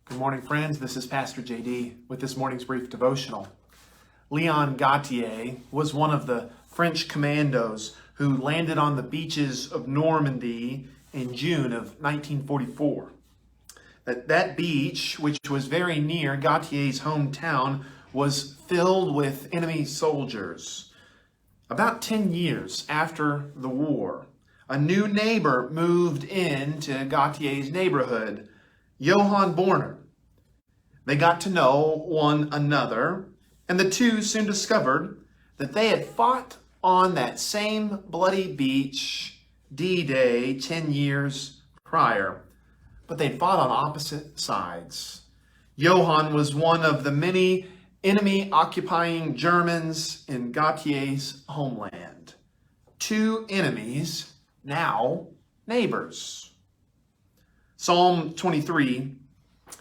Good morning, friends. This is Pastor JD with this morning's brief devotional. Leon Gautier was one of the French commandos who landed on the beaches of Normandy in June of 1944. That beach, which was very near Gautier's hometown, was filled with enemy soldiers. About 10 years after the war, a new neighbor moved into Gautier's neighborhood, Johann Borner. They got to know one another, and the two soon discovered that they had fought on that same bloody beach, D-Day, 10 years prior, but they'd fought on opposite sides. Johann was one of the many enemy-occupying Germans in Gautier's homeland. Two enemies, now neighbors. Psalm 23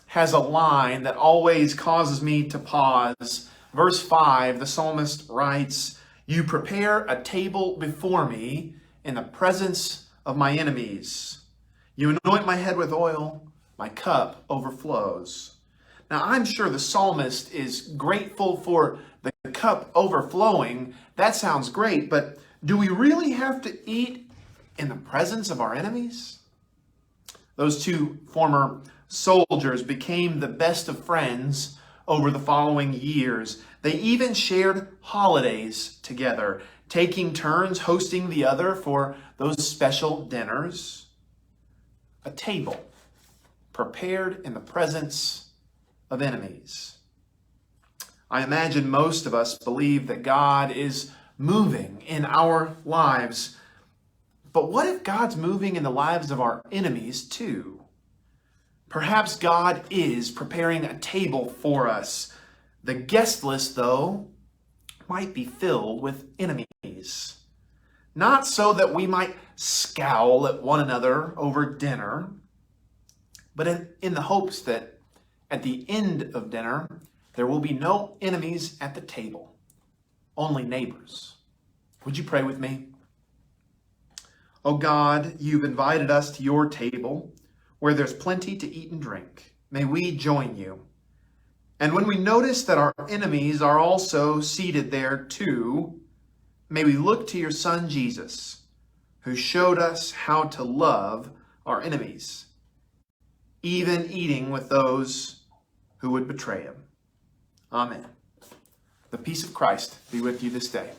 has a line that always causes me to pause. Verse 5, the psalmist writes, "You prepare a table before me in the presence of my enemies. You anoint my head with oil, my cup overflows." Now, I'm sure the psalmist is grateful for the cup overflowing. That sounds great, but do we really have to eat in the presence of our enemies? Those two former soldiers became the best of friends over the following years. They even shared holidays together, taking turns hosting the other for those special dinners. A table prepared in the presence of enemies. I imagine most of us believe that God is moving in our lives. But what if God's moving in the lives of our enemies too? Perhaps God is preparing a table for us. The guest list, though, might be filled with enemies. Not so that we might scowl at one another over dinner, but in the hopes that at the end of dinner, there will be no enemies at the table, only neighbors. Would you pray with me? Oh God, you've invited us to your table where there's plenty to eat and drink. May we join you. And when we notice that our enemies are also seated there too, may we look to your Son Jesus, who showed us how to love our enemies, even eating with those who would betray him. Amen. The peace of Christ be with you this day.